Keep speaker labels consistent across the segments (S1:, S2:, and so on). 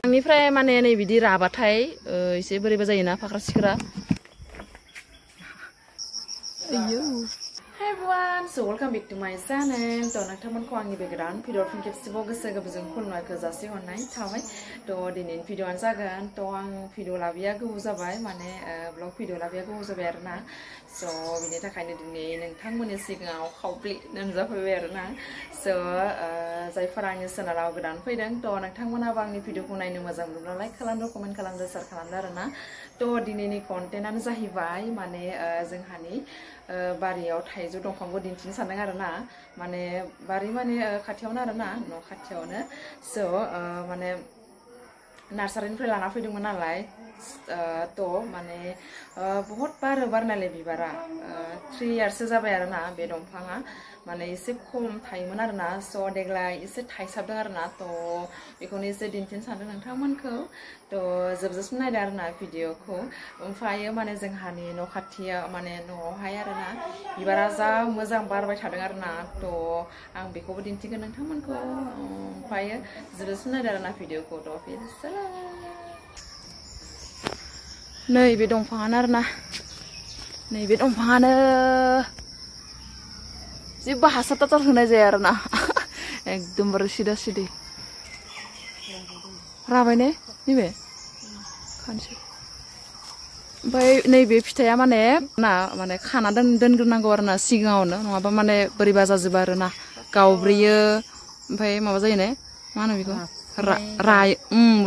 S1: आंनिफ्राय माने नै बिदि राबाथाय एसे बोरैबा जायोना फाख्रा सिख्रा Hey everyone, so welcome back to my channel. So नोंथांमोनखौ आंनि बेकग्राउन्ड भिडिअ फिन खेबसेबाव गोसो गोरबोजों खुलुमनायखौ जासिहरनाय थाबाय थ' दिनैनि भिडिअआनो जागोन थ' आं भिडिअ लाबोया गोबाव जाबाय माने ब्लग भिडिअ लाबोया गोबाव जाबाय आरोना स' बिनि थाखायनो दिनै नोंथांमोननि सिगाङाव खावब्लि नुजाफैबाय आरोना स' जायफोरा आंनि चेनेलाव गोदान फैदों थ' नोंथांमोनाबो आंनि भिडिअखौ नायनो मोजां मोनोब्ला लाइक खालामदो कमेन्ट खालामदो शेयार खालामदो आरोना थ' दिनैनि कन्टेन्टआनो जाहैबाय माने जोंहानि बारियाव थाइजौ दंफांखौ दिन्थिनो सानदों आरोना माने बारि माने खाथियावनो आरोना न' खाथियावनो स' माने नार्सारिनिफ्राय लाना फैदोंमोन नालाय थ' माने बहुत बारनायलाय बिबारा 3 इयार्ससो जाबाय आरोना बे दंफाङा माने एसे खम थायोमोन आरोना स' देग्लाय एसे थाइसाबदों आरोना थ' बेखौनो एसे दिन्थिनो सानदों नोंथांमोनखौ थ' जोबजासिम नायदो आरोना भिडिअखौ ओमफ्राय माने जोंहानि न' खाथियाव माने न'आवहाय आरोना बिबारा जा मोजां बारबाय थादों आरोना थ' आं बेखौबो दिन्थिगोन नोंथांमोनखौ ओमफ्राय जोबजासिम नायदो आरोना भिडिअखौ थ' नैबे दंफाङानो आरोना नैबे दंफाङानो जेबो हासार थासार होनाय जाया आरोना एकदमबारे सिदा सिदि राबाय ने नैबे खानसै ओमफ्राय नैबे फिथाइया माने खाना दोनग्रोनांगौ आरोना सिगाङावनो नङाबा माने बोरैबा जाजोबो आरोना गावब्रेयो ओमफ्राय माबा जायो ने मा होनो बेखौ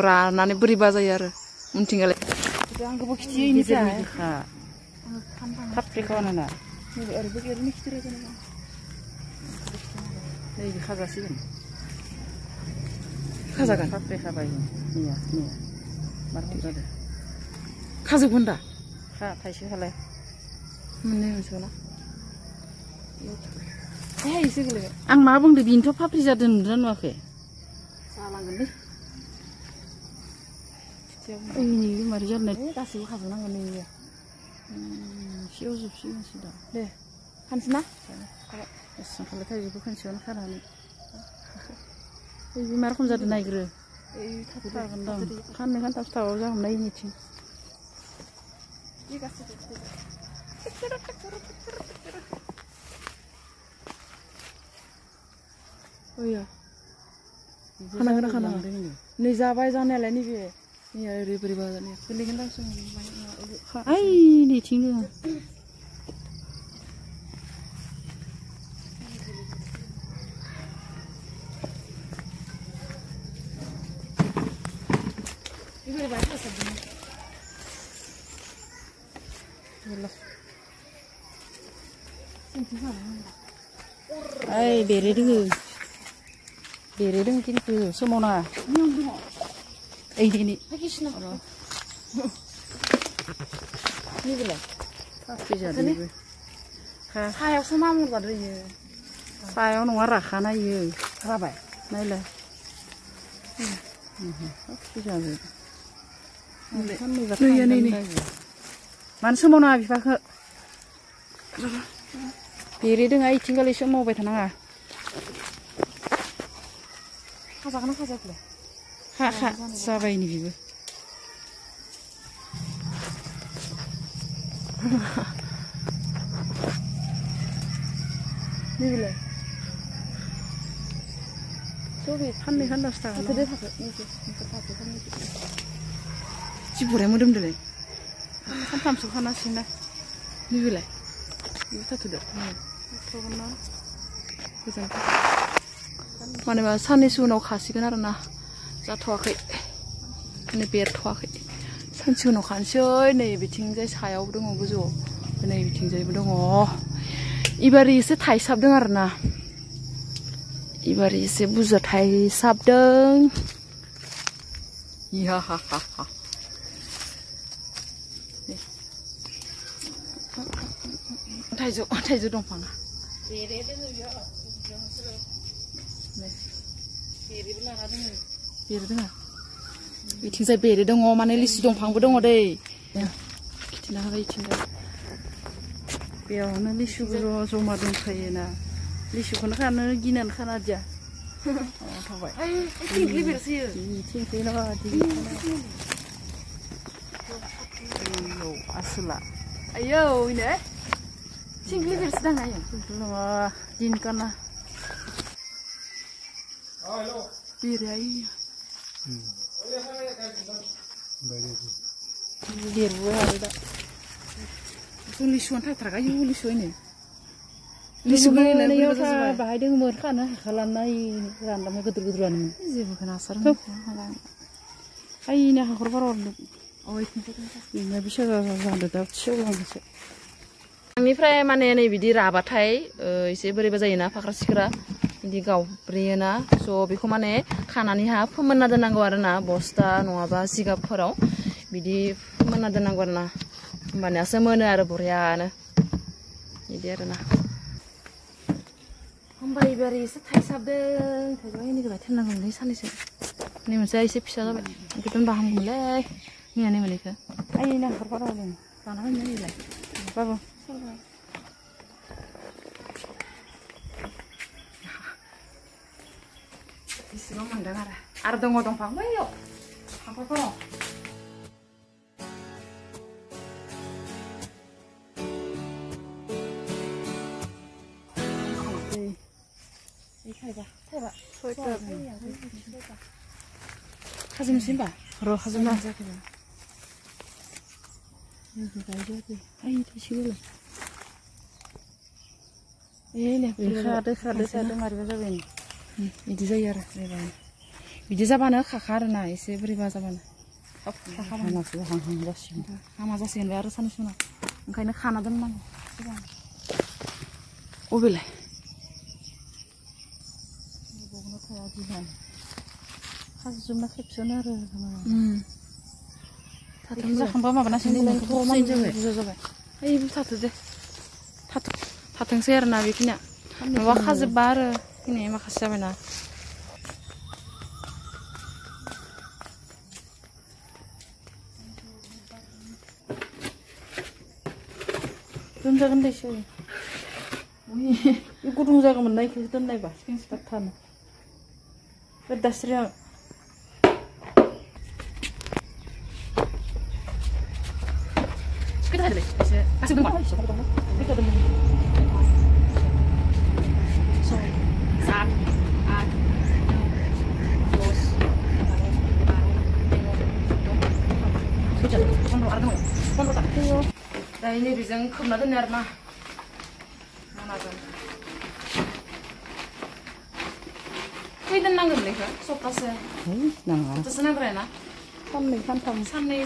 S1: रानानै बोरैबा जायो आरो उनथिंगालाय आंखौबो खिथियो इनिफ्राय
S2: थाफ्रिखौ आनोना
S1: नैबे ओरैनो खिथिरो जेनेबा
S2: नैबे खाजासिगोन
S1: खाजागोन
S2: थाफ्रि खाबाय मैया मार्केट जादों
S1: खाजोबगोन दा
S2: थाइसे खालाय
S1: मोननै मोनसेखौना एसे गोलैगोन
S2: आं मा बुंदों बेनोथ' फाफ्रि जादों नुदोंना नुवाखै
S1: जालांगोन दे
S2: ओइनि मारै जानाय
S1: गासैबो खाजोबनांगोन नैयो
S2: सेवजोबसिगोनसो दा
S1: दे खानसै ना
S2: एसेबां खालाय थाइजौखौ खनसेयावनो खानानै बे मा रखम जादों नायग्रो थागोनदां खाननै खानथामसो थाबाबो जागोन नायनिथिं
S1: खानांगोन खानांगोन नै जाबाय जानायालाय नैबे ओरै बोरैबा जानाया गोलैगोन दांसो
S2: ओइ नैथिं ओइ बेरे दोङो खिन्थु समाव नाङा ओइ दिनै फाफ्रि जादोंबो
S1: सायावसो मा महर इयो
S2: सायाव नङा राखानायो
S1: राबाय
S2: नायलाय फाफ्रि जाबाय मानो सोमावनाङा बिफाखौ बेरे दोङो इथिंगालि सोमावबाय थानाङा
S1: खाजागोन खाजाखैलाय
S2: खा जाबाय नै बेबो
S1: नैबेलाय
S2: सबे फाननै खान्दासो थागोन जि बुराय मोदोमदोलाय सानथामसो खानांसिगोन ना
S1: नैबेलाय
S2: थाथ'दो
S1: मानोबा साननैसो उनाव खासिगोन आरोना जाथ'वाखै माने बेरथ'वाखै सानसे उनाव खानोसै नै बिथिंजाय सायाव दङ गोजौआव नै बिथिंजायबो दङ इबारि एसे थाइसाबदों आरोना इबारि एसे बुरजा थाइसाबदों थाइजौ दंफाङा बेरे दोङो बिथिंजाय बेरे दङ माने लिसु दंफांबो दङ दै खिथिना होबाय इथिंजाय
S2: बेयावनो लिसुबो जमा दंखायोना लिसुखौनो खानो गिनानै खाना दिया थाबाय
S1: थिंख्लि बेरसोयो
S2: थिंख्लिल' आसोला
S1: आयौ इनो थिंख्लि बेरसोदां आयो
S2: नङा दिनखाना बेराय देरबोबाय आरो दा
S1: लिसुआनो थाथाराखै आयौ लिसुआनो
S2: लिसु गायनायाव बाहाय दोङोमोन खानो हाखालानाय रानलांबाय गोदोर गोदोरानो
S1: जेबो खोनासार
S2: आइनि हाखर बाराव बिनो बिसा जादों दा सेवलांसो
S1: आंनिफ्राय माने नै बिदि राबाथाय एसे बोरैबा जायोना फाख्रा सिख्रा बिदि गावब्रेयोना स' बेखौ माने खानानैहा फोमोनना दोननांगौ आरोना बस्ता नङाबा जिगाबफोराव बिदि फोमोनना दोननांगौ आरोना होमबानियासो मोनो आरो बरियानो बिदि आरोना होमबा एबार एसे थाइसाबदों थाइबा इनिखौ गायथारनांगौमोनलै साननैसो नै मोनसे एसे फिसा जाबाय बेखौनो बाहामगौमोनलै मैयानि मोनैखौ
S2: आइनि हाखर बाराव दं
S1: लाना फैनो होलाय
S2: बाबु
S1: इसेबां मोनदों आरो दङ दंफां बैयाव हाखरफोराव खाजोबनोसै होनबा
S2: र' खाजोबना खादो मारैबा जाबाय
S1: बिदि जायो आरो बिदि जाबानो खाखा आरोना एसे बोरैबा जाबानो हामा जासिगोन बे आरो साननैसो उनाव ओंखायनो खाना दोननांगौ अबेलाय
S2: खाजोबना खेबसेयावनो आरो
S1: जाखांबा माबानासै जाबाय ओइ थाथ'दे थाथोंसै आरोना बेखिनिया माबा खाजोबबा आरो खिनि माखासे जाबायना
S2: दोनजागोन दे एसे गुदुं जागौमोन ना इखौसो दोननायबा थानो बे दास्रिया
S1: kita ada deh, kasih dulu. Nah ini bisa kemana tuh nerma? Mana kan? Kita nanggung deh kan, sopasnya.
S2: Nanggung.
S1: Terus nanggung rena?
S2: Santai.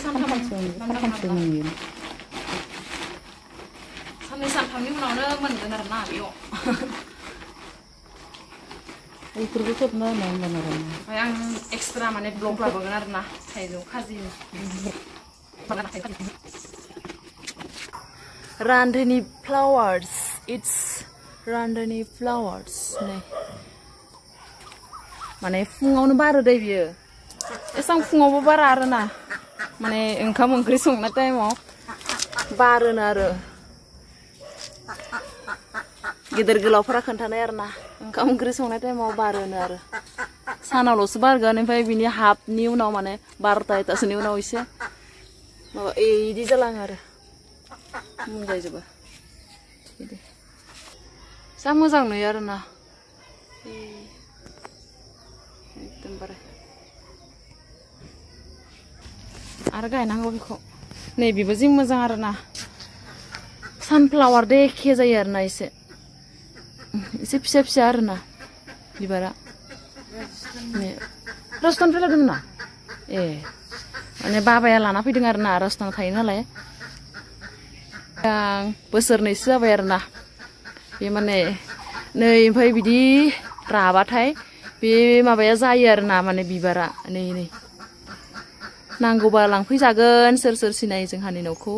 S1: Sampai sampangnya mana mana nerma yo.
S2: Itu tuh mana.
S1: Yang ekstra mana blok lah bagian nerma, kayak kasih. Randani flowers, it's Randani flowers nih. Mana fungawnya baru deh biar. Esang fungaw baru ada na. Mana engkau mengkrisung nanti mau baru nara. Gider gelau perakan tanah erna. Engkau mengkrisung nanti mau baru nara. Sana lo sebar gan empai bini hap niu nau mana baru tay tas niu nau isya. Mau di jalan nara. Mulai coba. Ini. Sama sang nih erna. Tempat. Harga enak kok. Nih bibazing mazang arna. Sunflower deh kaya zaya arna ise. Ise pisa arna. Dibara. Nih. Rostan pula dulu na. Ane bapa ya lana pi dengar na rostan kain lah ya. Yang besar nih sih apa arna. Bimane. Nih empai bidi rabat hai. Bi mabaya zaya arna mane bibara. Nih. Nanggoba लांफैजागोन सोर सिनायो जोंहानि न'खौ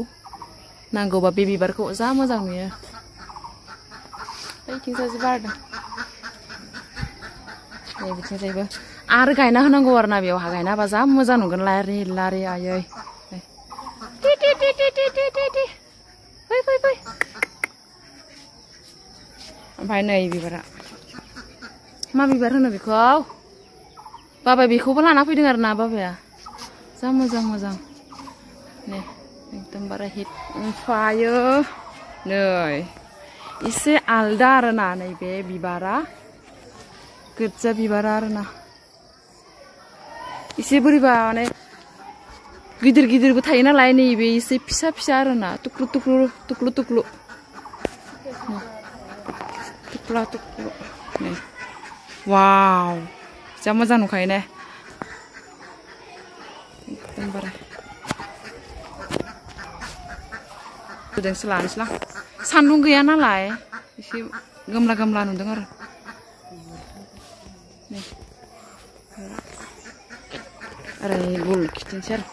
S1: नांगौबा बे बिबारखौ जा मोजां नुयो बैथिंजाय बारदों नै बिथिंजायबो आरो गायना होनांगौ आरो ना बेयाव गायना होबा जा मोजां नुगोन लारि लारि आयै फै ओमफ्राय नै बिबारा मा बिबार होनो बेखौ बाबा बेखौबो लाना फैदों आरो ना बाबाया जा मोजां मोजां नै एकदमबारे हिट ओमफ्रायो नै एसे आलदा आरो ना नैबे बिबारा गोजा बिबारा आरो ना एसे बोरैबा माने गिदिर गिदिरबो थायो नालाय नैबे एसे फिसा फिसा आरो ना टुक्लु टुक्लु टुक्लु टुक्लु टुक्ला टुक्लु नै वाव जा मोजां नुखायो ने एकदमबारे गोदोंसो लानोसैलां सान्दुं गैया नालाय एसे गोमला गोमला नुदों आरो नै ओरै गुल खिथिनोसै आरो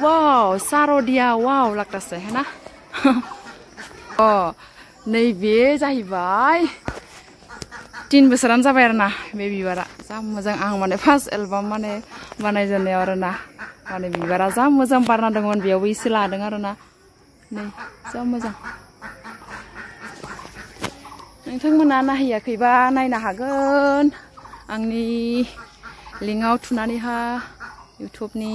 S1: वाव सार'दिया वाव लागतासे है ना अ नैबे जाहैबाय 3 बोसोरानो जाबाय आरो ना बे बिबारा जा मोजां आं माने फार्स्ट एलबाम माने बानायजेननायाव आरो ना माने बिबारा जा मोजां बारना दंमोन बेयावबो एसे लादों आरो ना नै जा मोजां नोंथांमोना नायहैयाखैबा नायनो हागोन आंनि लिंकआव थुनानैहा इउटुबनि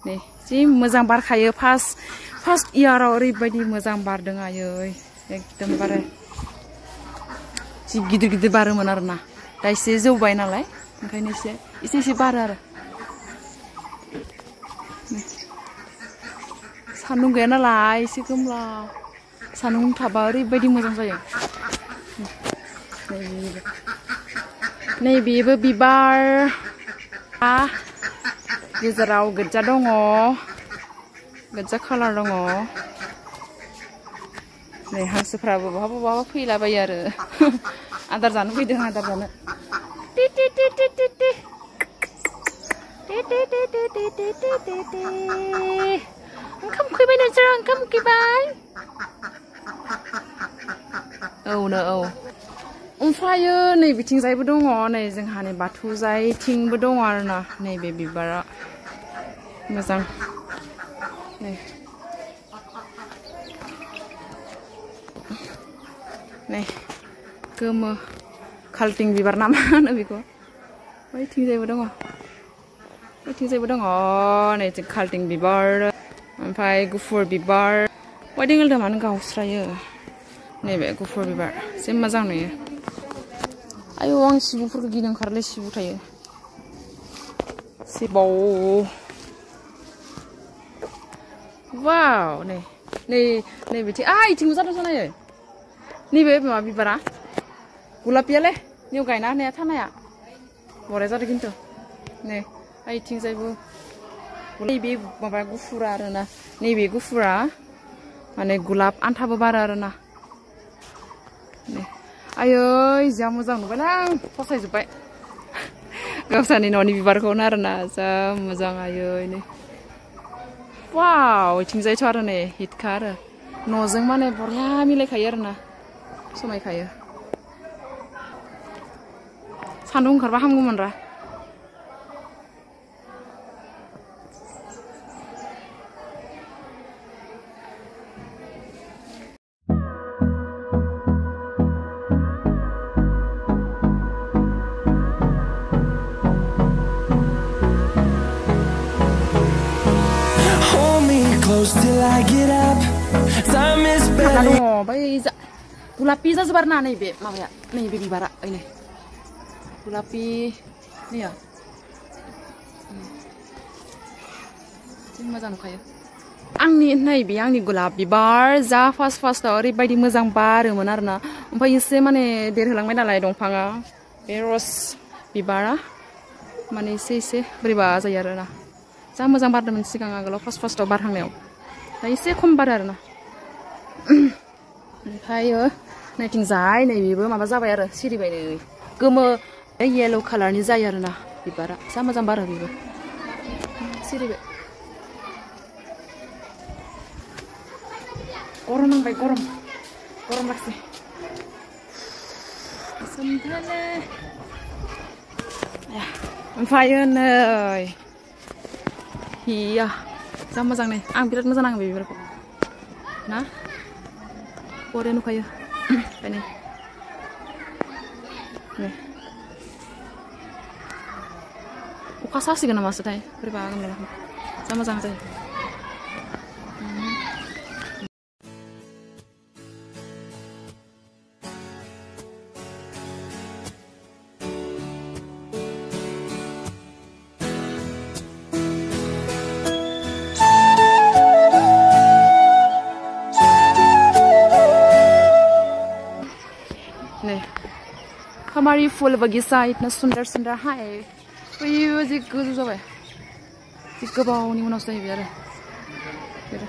S1: नै जि मोजां बारखायो फार्स्ट इयाराव ओरैबायदि मोजां बारदों आयै एकदमबारे जि गिदिर गिदिर बारोमोन आरो ना दा एसे जौबाय नालाय ओंखायनो एसे बारो आरो सान्दुं गैया नालाय एसे गोमला सान्दुं थाबा ओरैबायदि मोजां जायो नैबेबो बिबार गेजेराव गोजा दङ गोजा कालार दङ नै हांसोफ्राबो बहाबा बहाबा फैलाबायो आरो आदार जानो फैदों आदार जानो ओंखाम उखैबाय नोंसोर ओंखाम उखैबाय औ ओमफ्रायो नै बिथिंजायबो दङ नै जोंहानि बाथौजायथिंबो दङ आरो ना नैबे बिबारा मोजां नै गोमो खालटिं बिबार ना मा होनो बेखौ बैथिंजायबो दङ नै जों खालटिं बिबार ओमफ्राय गुफुर बिबार वाइदिंगोलदा मानो गावस्रायो नैबे गुफुर बिबार जि मोजां नुयो आयौ आं सिबुफोरखौ गिनो ओंखारोलै सिबु थायो सिबाव वाव नै बिथिं इथिंबो जादों जानायो नैबे माबा बिबारा गुलापियालै नैयाव गायना होनाया थानाया बरिया जादों खिन्थु नै इथिंजायबो नैबे माबा गुफुरा आरो ना नैबे गुफुरा माने गुलाब आन्थाबो बारो आरो ना आयै जा मोजां नुबायना आं फसायजोब्बाय गावसानि न'नि बिबारखौनो आरो ना जा मोजां आयै नै वाव इथिंजायथ' आरो नै हिटखा आरो न'जों माने बरिया मिलायखायो आरो ना समायखायो सान्दुं ओंखारबा हामगौमोन रा
S3: till I get up. Time is barely.
S1: Gulapi zabar na neibe maya neibe bibara ini. Gulapi ni ya. Ini moजां नुखायो. आंनि नैबे आंनि गलाप बिबार जा फार्स्टआव ओरैबायदि मोजां बारोमोन आरोना ओमफ्राय एसे माने देरहोलांबाय नालाय दंफाङा बे रस बिबारा माने एसे बोरैबा जायो आरोना जा मोजां बारदोंमोन सिगां आगोलाव फार्स्टआव बारहांनायाव दा एसे खम बारो आरोना ओमफ्रायो नैथिंजाय नैबेबो माबा जाबाय आरो सिरिबाय नै गोमो येलो कालारनि जायो आरोना बिबारा जा मोजां बारो बेबो सिरिबाय गरम नांबाय गरम लागसै सोमथाले ओमफ्रायो नै हिया जा मोजां नै आं बिराद मोजां नाङो बेफोरखौ ना बरिया नुखायो ओमफ्राय नै nih अखा सासिगोन नामासोथाय बोरैबा मोनलाय जा मोजां जायो nih हमारी फूल बगीचा इतना सुंदर सुंदर है फैयो जि गोजौ जाबाय जि गोबावनि उनावसो जाहैबाय आरो